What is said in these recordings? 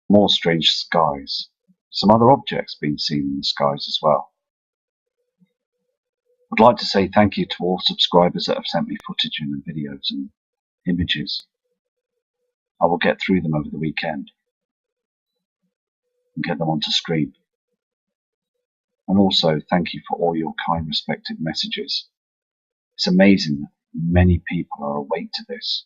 More strange skies. Some other objects being seen in the skies as well. I'd like to say thank you to all subscribers that have sent me footage and videos and images. I will get through them over the weekend and get them onto screen. And also thank you for all your kind, respected messages. It's amazing that many people are awake to this.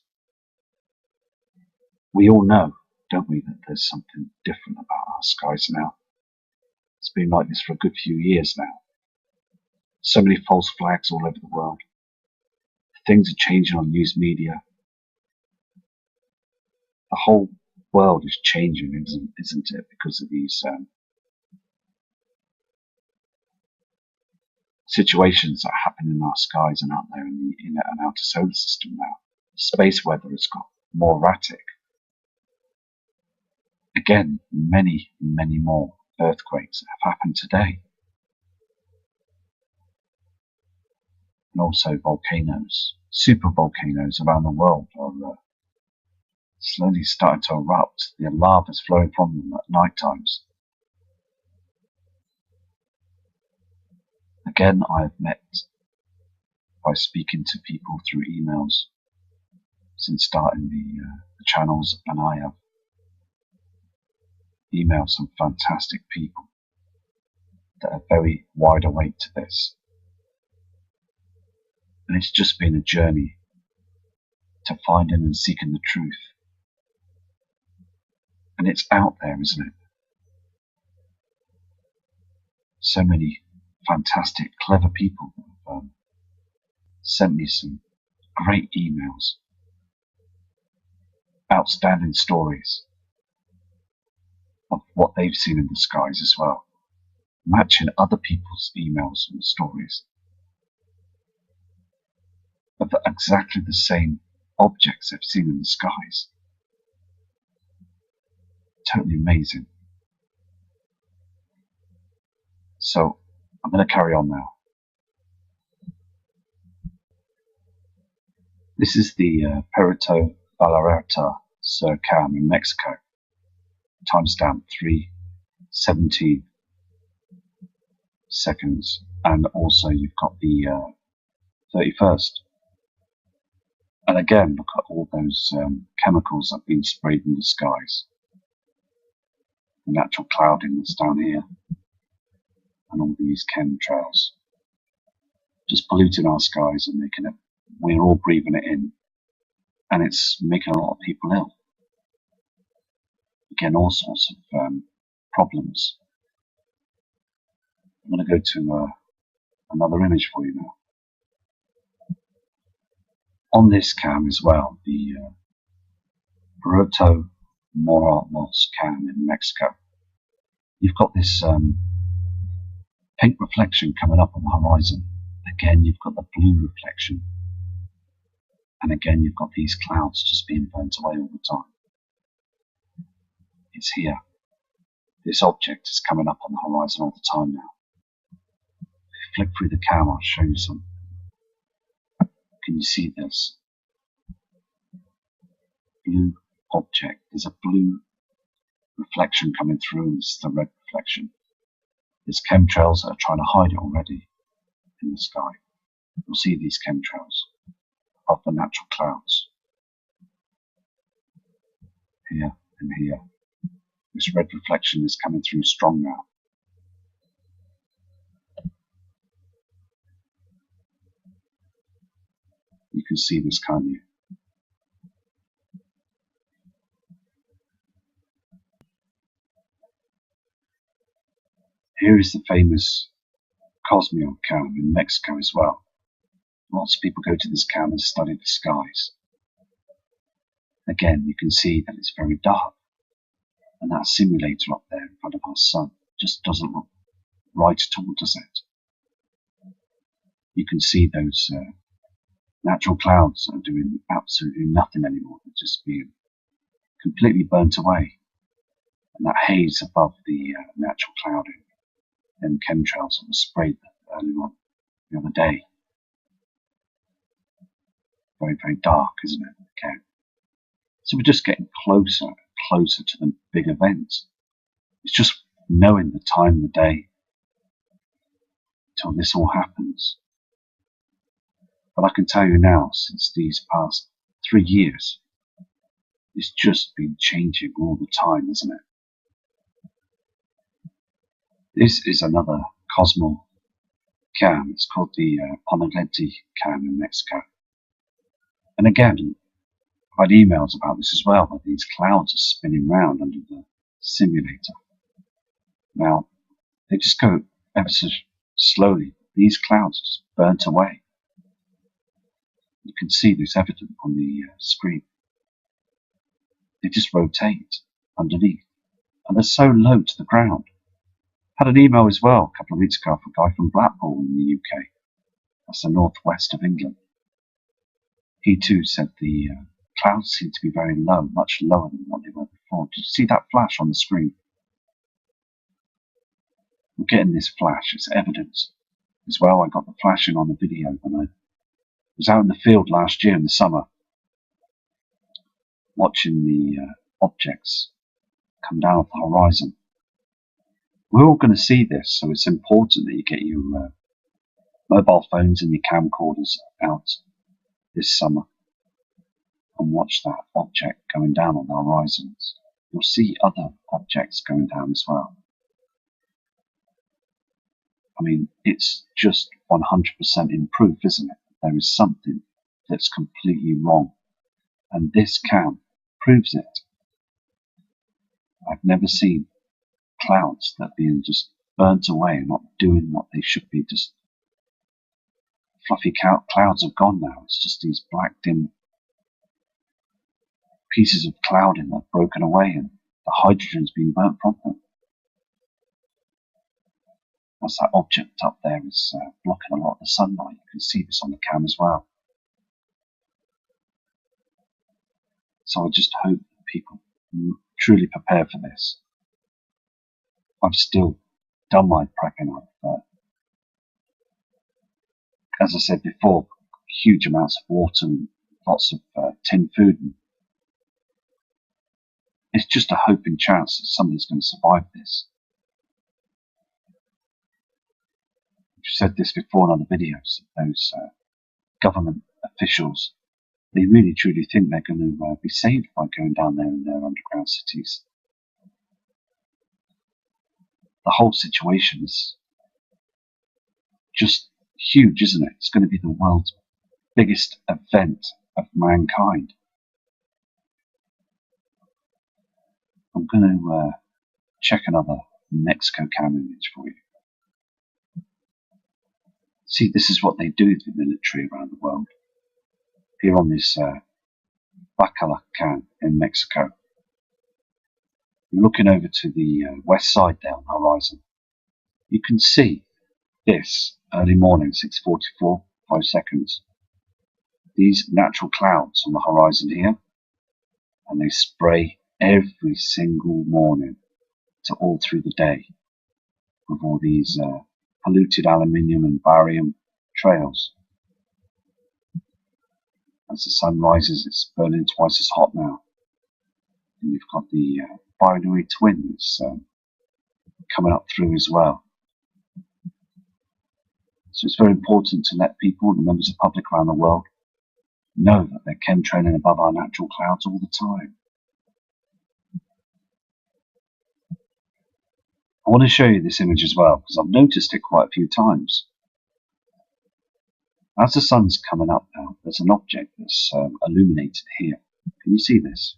We all know, don't we, that there's something different about our skies now. It's been like this for a good few years now. So many false flags all over the world. Things are changing on news media. The whole world is changing, isn't it, because of these situations that happen in our skies and out there in the inner and outer solar system now. Space weather has got more erratic. Again, many, many more earthquakes have happened today. And also volcanoes, super volcanoes around the world are slowly starting to erupt. The lava is flowing from them at night times. Again, I have met by speaking to people through emails since starting the channels, and I have emailed some fantastic people that are very wide awake to this. And it's just been a journey to finding and seeking the truth. And it's out there, isn't it? So many fantastic, clever people have sent me some great emails, outstanding stories of what they've seen in the skies as well, matching other people's emails and stories of exactly the same objects they've seen in the skies. Totally amazing. So I'm going to carry on now. This is the Puerto Vallarta CERCAM in Mexico. Timestamp 3:17 seconds, and also you've got the 31st. And again, look at all those chemicals that have been sprayed in the skies. The natural clouding that's down here, and all these chemtrails, just polluting our skies and making it, we're all breathing it in, and it's making a lot of people ill. Again, all sorts of problems. I'm going to go to another image for you now. On this cam as well, the Puerto Morelos cam in Mexico, you've got this pink reflection coming up on the horizon. Again, you've got the blue reflection. And again, you've got these clouds just being burnt away all the time. It's here. This object is coming up on the horizon all the time now. If you flick through the cam, I'll show you some. Can you see this? Blue object. There's a blue reflection coming through, and this is the red reflection. There's chemtrails that are trying to hide it already in the sky. You'll see these chemtrails of the natural clouds. Here and here. This red reflection is coming through strong now. You can see this, can't you? Here is the famous Cosmeo cam in Mexico as well. Lots of people go to this cam and study the skies. Again, you can see that it's very dark, and that simulator up there in front of our sun just doesn't look right at all, does it? You can see those natural clouds that are doing absolutely nothing anymore. They're just being completely burnt away. And that haze above the natural clouding and chemtrails that were sprayed earlier on the other day. Very, very dark, isn't it? Okay. So we're just getting closer and closer to the big event. It's just knowing the time of the day till this all happens. But I can tell you now, since these past 3 years, it's just been changing all the time, isn't it? This is another Cosmo cam. It's called the Ponagenti cam in Mexico. And again, I've had emails about this as well, where these clouds are spinning round under the simulator. Now, they just go ever so slowly. These clouds just burnt away. You can see this evident on the screen. They just rotate underneath, and they're so low to the ground. Had an email as well a couple of weeks ago from a guy from Blackpool in the UK. That's the northwest of England. He too said the clouds seem to be very low, much lower than what they were before. Did you see that flash on the screen? We're getting this flash, it's evidence as well. I got the flashing on the video when I was out in the field last year in the summer, watching the objects come down off the horizon. We're all going to see this, so it's important that you get your mobile phones and your camcorders out this summer and watch that object going down on the horizons. You'll see other objects going down as well. I mean, it's just 100% in proof, isn't it? There is something that's completely wrong, and this cam proves it. I've never seen clouds that are being just burnt away and not doing what they should be. Just fluffy clouds have gone now. It's just these black dim pieces of clouding that have broken away, and the hydrogen's been burnt from them. As that object up there is blocking a lot of the sunlight. You can see this on the cam as well. So I just hope that people truly prepare for this. I've still done my prepping. As I said before, huge amounts of water and lots of tinned food. And it's just a hope and chance that somebody's going to survive this. I've said this before in other videos. Those government officials, they really truly think they're going to be saved by going down there in their underground cities. The whole situation is just huge, isn't it? It's going to be the world's biggest event of mankind. I'm going to check another Mexico cam image for you. See, this is what they do with the military around the world. Here on this Bacala cam in Mexico. You're looking over to the west side there on the horizon. You can see this early morning, 6:44, 5 seconds. These natural clouds on the horizon here, and they spray every single morning to all through the day with all these polluted aluminium and barium trails. As the sun rises, it's burning twice as hot now. And you've got the binary twin that's coming up through as well. So it's very important to let people, the members of the public around the world, know that they're chemtrailing above our natural clouds all the time. I want to show you this image as well, because I've noticed it quite a few times. As the sun's coming up now, there's an object that's illuminated here. Can you see this?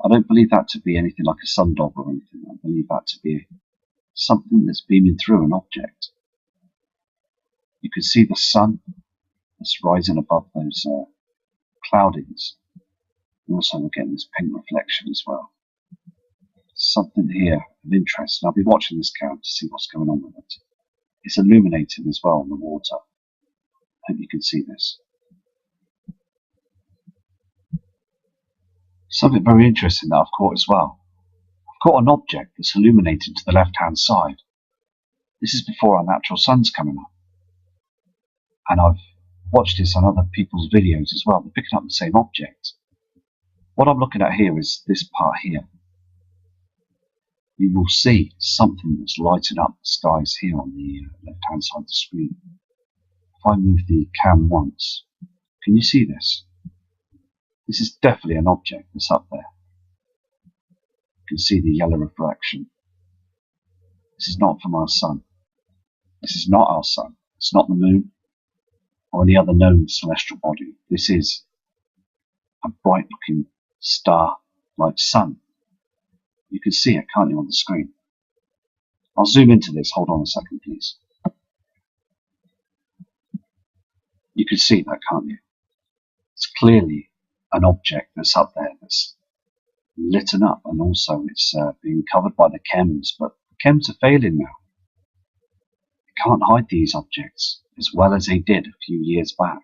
I don't believe that to be anything like a sundog or anything. I believe that to be something that's beaming through an object. You can see the sun that's rising above those cloudings. And also we're getting this pink reflection as well. Something here of interest, and I'll be watching this cam to see what's going on with it. It's illuminating as well in the water. I hope you can see this. Something very interesting that I've caught as well. I've caught an object that's illuminating to the left-hand side. This is before our natural sun's coming up. And I've watched this on other people's videos as well. They're picking up the same object. What I'm looking at here is this part here. You will see something that's lighting up the skies here on the left-hand side of the screen. If I move the cam once, can you see this? This is definitely an object that's up there. You can see the yellow reflection. This is not from our sun. This is not our sun. It's not the moon or any other known celestial body. This is a bright-looking star like sun. You can see it, can't you, on the screen? I'll zoom into this. Hold on a second, please. You can see that, can't you? It's clearly an object that's up there that's lit up, and also it's being covered by the chems, but the chems are failing now. You can't hide these objects as well as they did a few years back.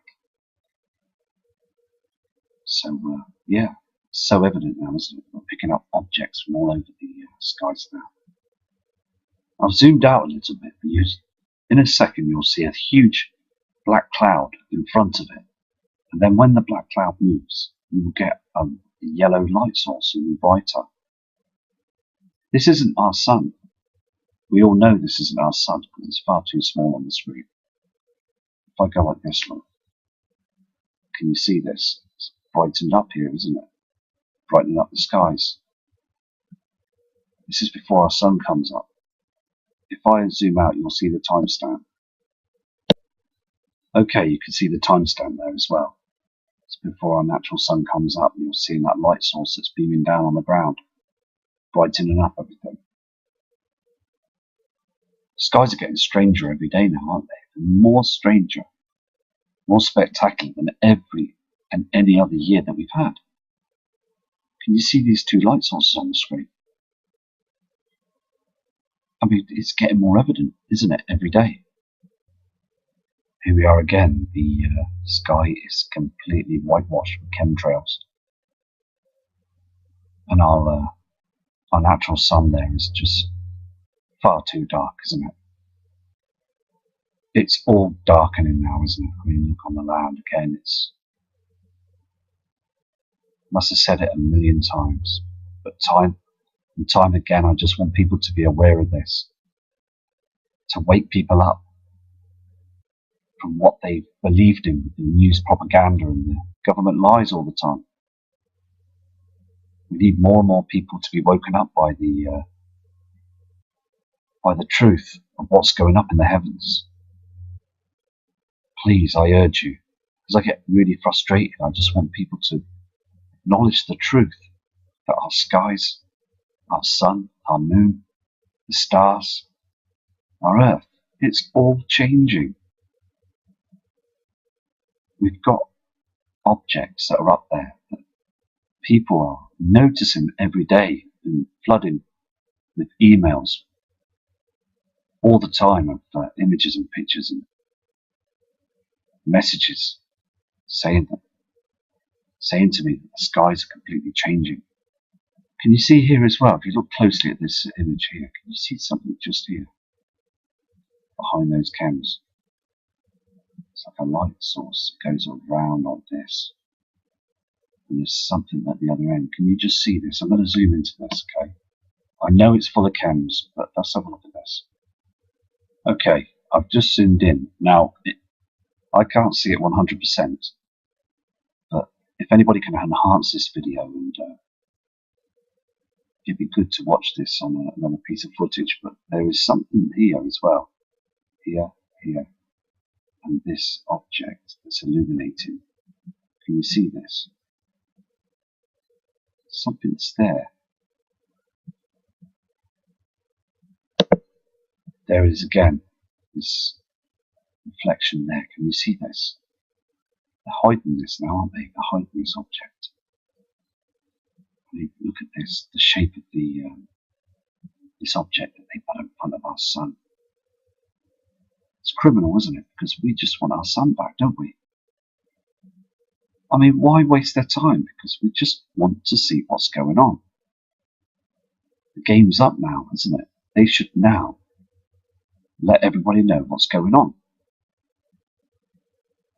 So, yeah, it's so evident now, isn't it? We're picking up objects from all over the skies now. I've zoomed out a little bit, but in a second you'll see a huge black cloud in front of it. And then when the black cloud moves, you will get a yellow light source even brighter. This isn't our sun. We all know this isn't our sun because it's far too small on the screen. If I go like this, look, can you see this? It's brightened up here, isn't it? Brightening up the skies. This is before our sun comes up. If I zoom out, you'll see the timestamp. Okay, you can see the timestamp there as well. It's before our natural sun comes up. You'll see that light source that's beaming down on the ground, brightening up everything. Skies are getting stranger every day now, aren't they? More stranger, more spectacular than every and any other year that we've had. Can you see these two light sources on the screen? I mean, it's getting more evident, isn't it, every day? Here we are again. The sky is completely whitewashed with chemtrails. And our natural sun there is just far too dark, isn't it? It's all darkening now, isn't it? I mean, look on the land again. Must have said it a million times, but time and time again, I just want people to be aware of this, to wake people up from what they've believed in, the news propaganda and the government lies all the time. We need more and more people to be woken up by the truth of what's going up in the heavens. Please, I urge you, because I get really frustrated. I just want people to acknowledge the truth that our skies, our sun, our moon, the stars, our earth, it's all changing. We've got objects that are up there that people are noticing every day and flooding with emails all the time of images and pictures and messages saying to me that the skies are completely changing. Can you see here as well? If you look closely at this image here, can you see something just here behind those chems? It's like a light source that goes around like this. And there's something at the other end. Can you just see this? I'm going to zoom into this, okay? I know it's full of chems, but let's have a look at this. Okay, I've just zoomed in. Now, I can't see it 100%, but if anybody can enhance this video, and it'd be good to watch this on another piece of footage, but there is something here as well. Here, and this object that's illuminating. Can you see this? Something's there. There is again this reflection there. Can you see this? They're hiding this now, aren't they? They're hiding this object. I mean, look at this, the shape of this object that they put in front of our sun. It's criminal, isn't it? Because we just want our sun back, don't we? I mean, why waste their time? Because we just want to see what's going on. The game's up now, isn't it? They should now let everybody know what's going on.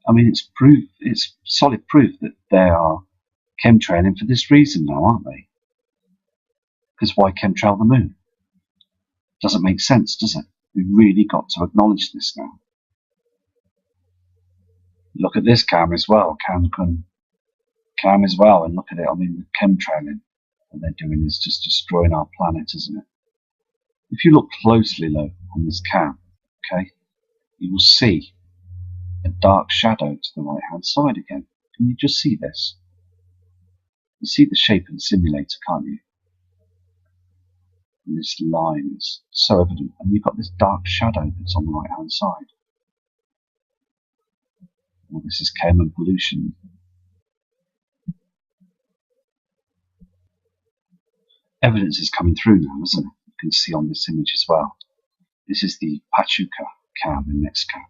I mean, it's solid proof that they are chemtrailing for this reason now, aren't they? Because why chemtrail the moon? Doesn't make sense, does it? We've really got to acknowledge this now. Look at this cam as well. Cam as well, and look at it. I mean, the chemtrailing that they're doing is just destroying our planet, isn't it? If you look closely, though, on this cam, okay, you will see a dark shadow to the right-hand side again. Can you just see this? You see the shape of the simulator, can't you? And this line is so evident, and you've got this dark shadow that's on the right-hand side. Well, this is chem pollution. Evidence is coming through now, isn't it? You can see on this image as well. This is the Pachuca cam in Mexico.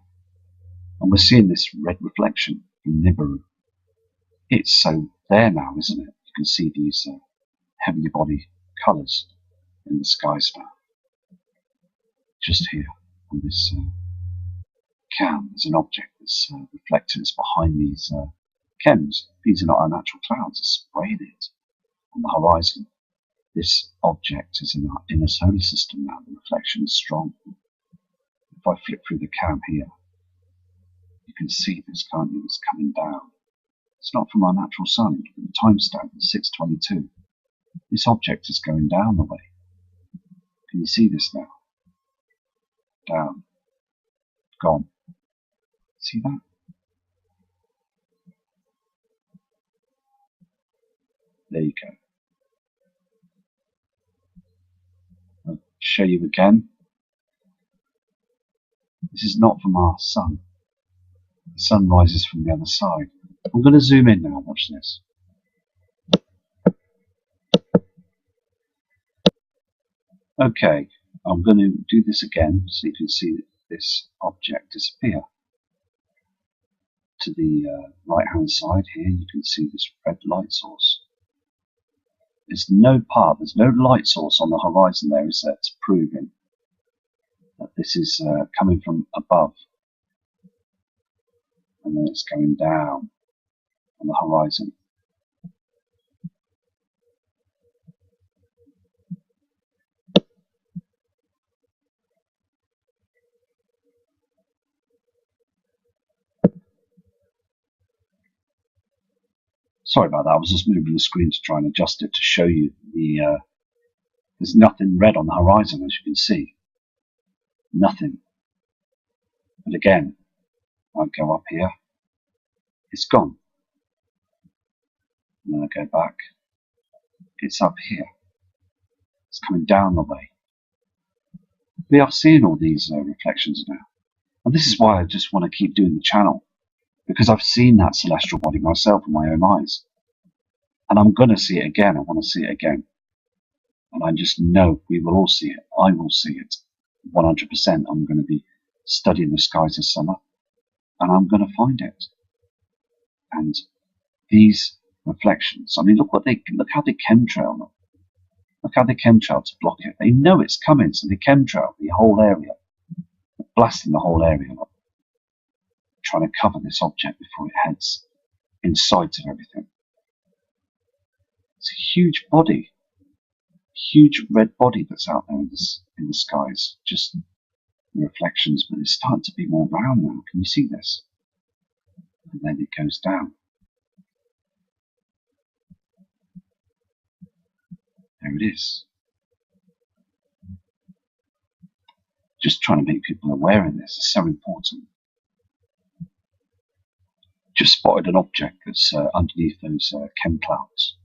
And we're seeing this red reflection from Nibiru. It's so there now, isn't it? You can see these heavenly body colours in the skies now. Just here on this cam, there's an object that's reflecting. It's behind these chems. These are not our natural clouds. It's spraying it on the horizon. This object is in our inner solar system now. The reflection is strong. If I flip through the cam here, you can see this, can't you? It's coming down. It's not from our natural sun. The timestamp is 6:22. This object is going down the way. Can you see this now? Down. Gone. See that? There you go. I'll show you again. This is not from our sun. The sun rises from the other side. I'm going to zoom in now. Watch this. Okay, I'm going to do this again so you can see this object disappear. To the right hand side here, you can see this red light source. There's no light source on the horizon there, is there, to proving that this is coming from above. And then it's going down on the horizon. Sorry about that, I was just moving the screen to try and adjust it to show you the there's nothing red on the horizon, as you can see. Nothing. But again, I go up here, it's gone. And then I go back, it's up here. It's coming down the way. We are seeing all these reflections now. And this is why I just want to keep doing the channel. Because I've seen that celestial body myself with my own eyes. And I'm going to see it again. I want to see it again. And I just know we will all see it. I will see it. 100%. I'm going to be studying the skies this summer. And I'm going to find it. And these reflections, I mean, look how they chemtrail them. Look how they chemtrail to block it. They know it's coming, so they chemtrail the whole area. They're blasting the whole area up. Trying to cover this object before it heads in sight of everything. It's a huge body, huge red body that's out there in the skies. Just reflections, but it's starting to be more round now. Can you see this? And then it goes down. There it is. Just trying to make people aware of this is so important. Just spotted an object that's underneath those chem clouds.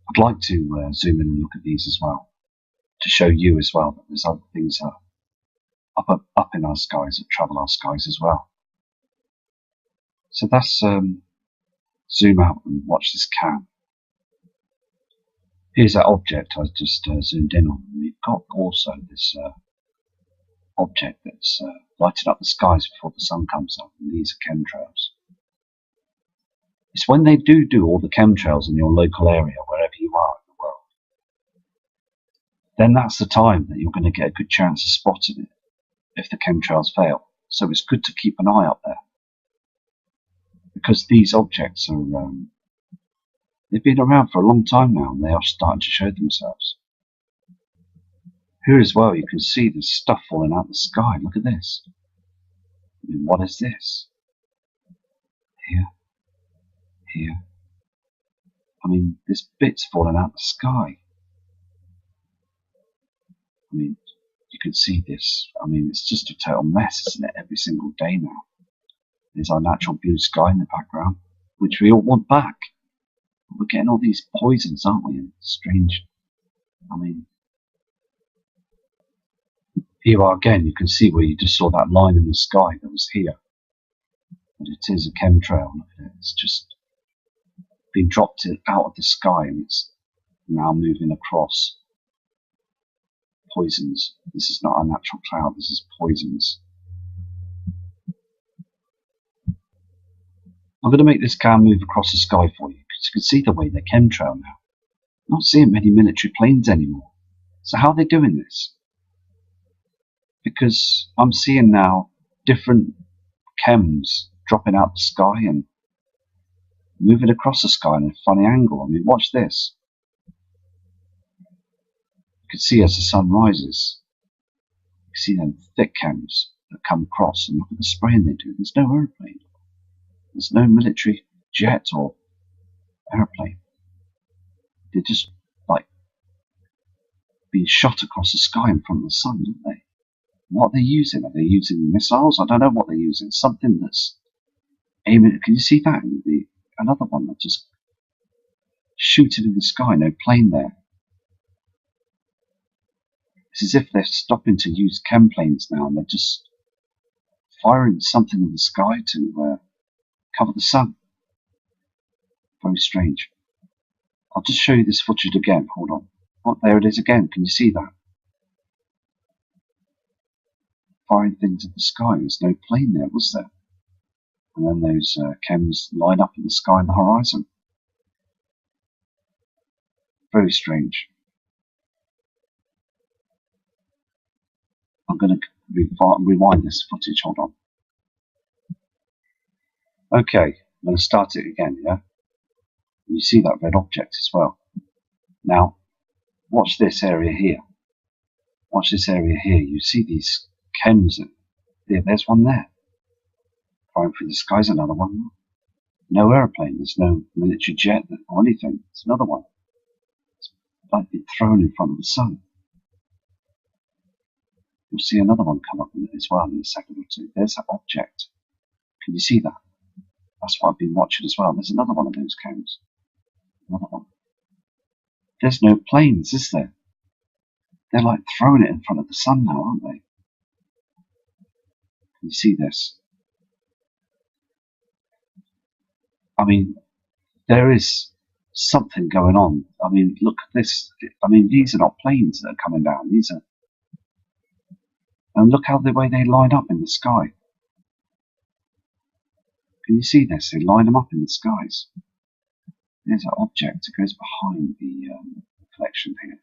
I'd like to zoom in and look at these as well, to show you as well that there's other things up in our skies that travel our skies as well. So that's zoom out and watch this cam. Here's that object I just zoomed in on. We've got also this object that's lighting up the skies before the sun comes up, and these are chemtrails. It's when they do all the chemtrails in your local area, wherever you are in the world, then that's the time that you're going to get a good chance of spotting it if the chemtrails fail. So it's good to keep an eye up there, because these objects are They've been around for a long time now, and they are starting to show themselves. Here as well, you can see there's stuff falling out of the sky. Look at this. I mean, what is this? Here, here. I mean, there's bits falling out of the sky. I mean, you can see this. I mean, it's just a total mess, isn't it? Every single day now. There's our natural blue sky in the background, which we all want back. We're getting all these poisons, aren't we? And strange. I mean, here you are again. You can see where you just saw that line in the sky that was here. But it is a chemtrail. Look at it. It's just been dropped out of the sky, and it's now moving across. Poisons. This is not a natural cloud. This is poisons. I'm going to make this cam move across the sky for you, because you can see the way they're chemtrail now. I'm not seeing many military planes anymore. So how are they doing this? Because I'm seeing now different chems dropping out the sky and moving across the sky in a funny angle. I mean, watch this. You can see as the sun rises, you can see them thick chems that come across, and look at the spraying they do. There's no airplane. There's no military jet or airplane. They're just like being shot across the sky in front of the sun, aren't they? What are they using? Are they using missiles? I don't know what they're using. Something that's aiming. Can you see that? Another one that just shooting in the sky. No plane there. It's as if they're stopping to use chem planes now, and they're just firing something in the sky to cover the sun. Very strange. I'll just show you this footage again. Hold on. Oh, there it is again. Can you see that? Firing things at the sky. There's no plane there, was there? And then those chems line up in the sky on the horizon. Very strange. I'm going to rewind this footage. Hold on. Okay, I'm going to start it again, yeah? You see that red object as well. Now, watch this area here. Watch this area here. You see these chems. There's one there. Firing through the sky is another one. No airplane. There's no military jet or anything. It's another one. It's like being thrown in front of the sun. You'll see another one come up as well in a second or two. There's that object. Can you see that? That's what I've been watching as well. There's another one of those chems. Another one. There's no planes, is there? They're like throwing it in front of the sun now, aren't they? Can you see this? I mean, there is something going on. I mean, look at this. I mean, these are not planes that are coming down. These are... And look how the way they line up in the sky. Can you see this? They line them up in the skies. There's an object that goes behind the collection here.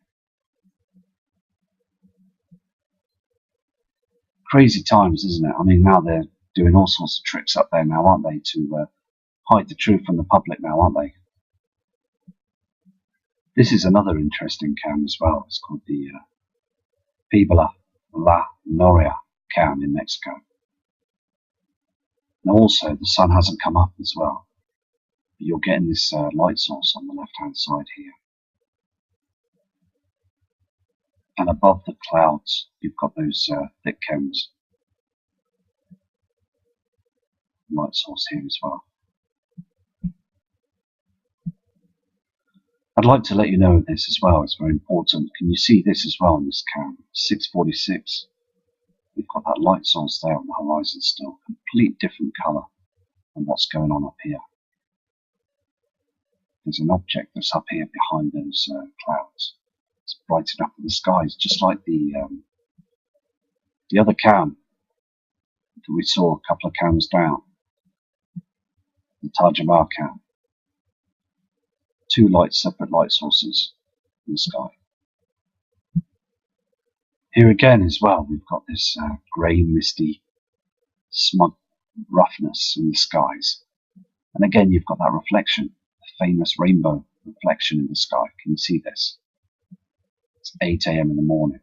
Crazy times, isn't it? I mean, now they're doing all sorts of tricks up there now, aren't they, to hide the truth from the public now, aren't they? This is another interesting cam as well. It's called the Puebla La Noria cam in Mexico. And also, the sun hasn't come up as well. But you're getting this light source on the left-hand side here. And above the clouds, you've got those thick chems. Light source here as well. I'd like to let you know this as well. It's very important. Can you see this as well in this cam? 646. We've got that light source there on the horizon still. Complete different colour than what's going on up here. There's an object that's up here behind those clouds. It's brightened up in the skies, just like the other cam that we saw a couple of cams down. The Tajamar cam. Two separate light sources in the sky. Here again as well, we've got this grey, misty, smug roughness in the skies. And again, you've got that reflection, the famous rainbow reflection in the sky. Can you see this? It's 8 a.m. in the morning.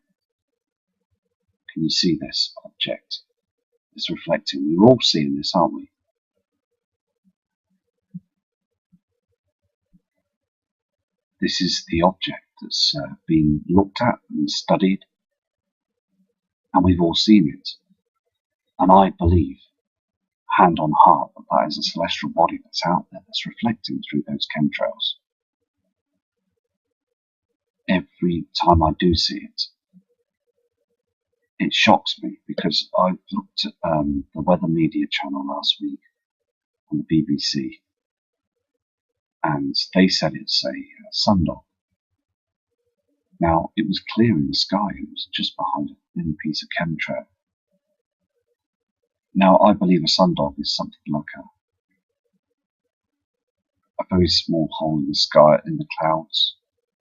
Can you see this object? It's reflecting. We're all seeing this, aren't we? This is the object that's been looked at and studied, and we've all seen it. And I believe, hand on heart, that that is a celestial body that's out there, that's reflecting through those chemtrails. Every time I do see it, it shocks me, because I looked at the weather media channel last week on the BBC, and they said it's a sundog. Now, it was clear in the sky, it was just behind a thin piece of chemtrail. Now, I believe a sundog is something like a very small hole in the sky, in the clouds,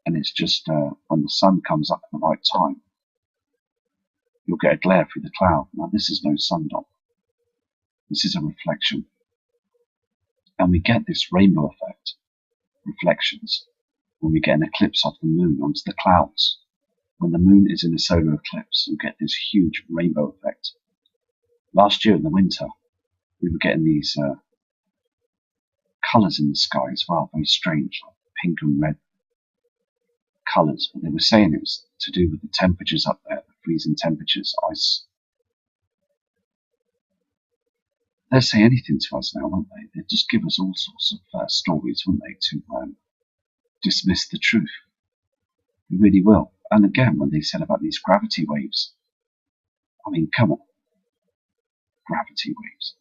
and it's just when the sun comes up at the right time, you'll get a glare through the cloud. Now, this is no sundog. This is a reflection. And we get this rainbow effect, reflections, when we get an eclipse of the moon onto the clouds. When the moon is in a solar eclipse, you get this huge rainbow effect. Last year in the winter, we were getting these colours in the sky as well, very strange, like pink and red colours. But they were saying it was to do with the temperatures up there, the freezing temperatures, ice. They'll say anything to us now, won't they? They'll just give us all sorts of stories, won't they, to dismiss the truth. They really will. And again, when they said about these gravity waves, I mean, come on. Gravity waves.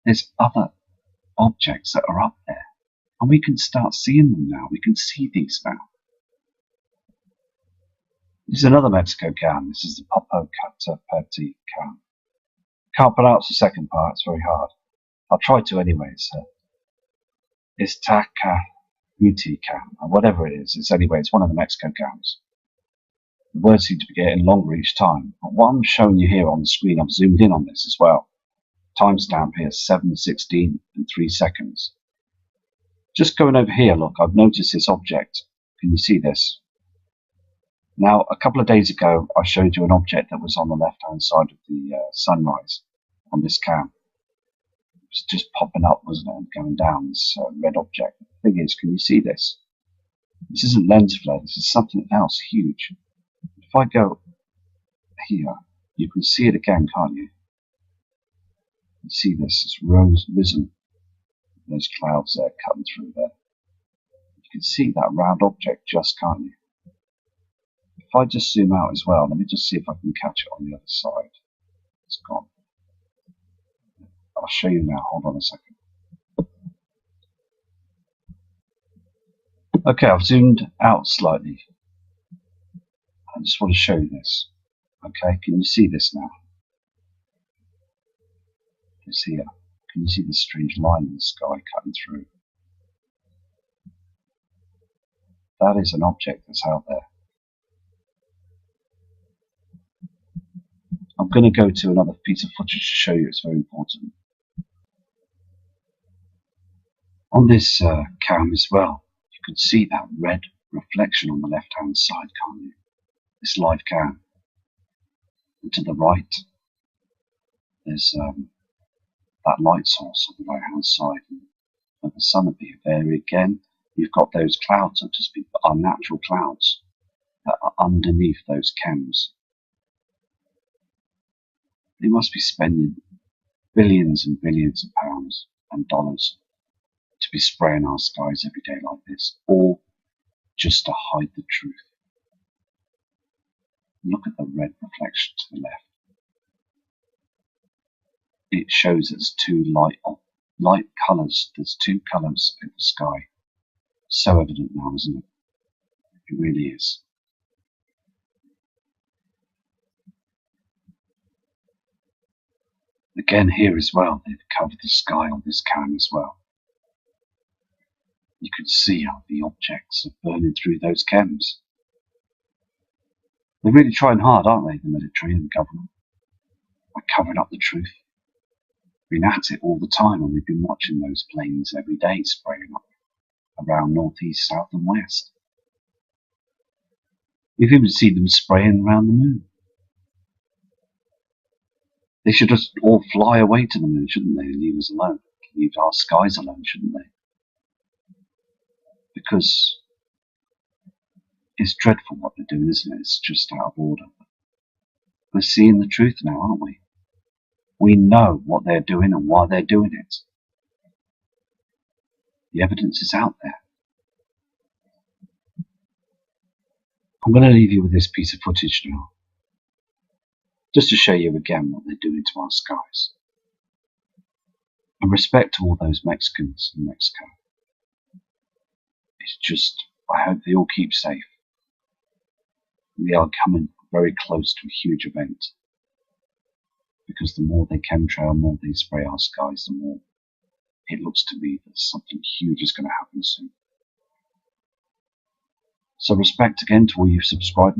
There's other objects that are up there, and we can start seeing them now. We can see these now. This is another Mexico can. This is the Popocatépetl can. Can't pronounce the second part, it's very hard. I'll try to anyway. It's Tacahuti can, or whatever it is. It's one of the Mexico cans. The words seem to be getting longer each time. But what I'm showing you here on the screen, I've zoomed in on this as well. Timestamp here, 7:16 and 3 seconds. Just going over here, look, I've noticed this object. Can you see this? Now, a couple of days ago, I showed you an object that was on the left-hand side of the sunrise on this cam. It was just popping up, wasn't it, and going down, this red object. The thing is, can you see this? This isn't lens flare, this is something else huge. If I go here, you can see it again, can't you? You see this, it's risen. Those clouds there cutting through there. You can see that round object just, can't you? If I just zoom out as well, let me just see if I can catch it on the other side. It's gone. I'll show you now, hold on a second. Okay, I've zoomed out slightly. I just want to show you this. Okay, can you see this now? It's here. Can you see this strange line in the sky cutting through? That is an object that's out there. I'm going to go to another piece of footage to show you. It's very important. On this cam as well, you can see that red reflection on the left-hand side, can't you? This live cam. And to the right, there's that light source on the right-hand side. And the sun will be there again. You've got those clouds that just be unnatural clouds that are underneath those chems. They must be spending billions and billions of pounds and dollars to be spraying our skies every day like this, all just to hide the truth. Look at the red reflection to the left. It shows it's two light colours. There's two colours in the sky. So evident now, isn't it? It really is. Again here as well, they've covered the sky on this cam as well. You can see how the objects are burning through those chems. They're really trying hard, aren't they, the military and the government, by covering up the truth. Been at it all the time, and we've been watching those planes every day spraying up around northeast, south and west. We've even seen them spraying around the moon. They should just all fly away to the moon, shouldn't they, and leave us alone? Leave our skies alone, shouldn't they? Because it's dreadful what they're doing, isn't it? It's just out of order. We're seeing the truth now, aren't we? We know what they're doing and why they're doing it. The evidence is out there. I'm going to leave you with this piece of footage now, just to show you again what they're doing to our skies. And respect to all those Mexicans in Mexico. It's just, I hope they all keep safe. We are coming very close to a huge event. Because the more they chemtrail, the more they spray our skies, the more it looks to me that something huge is going to happen soon. So respect again to all you subscribers.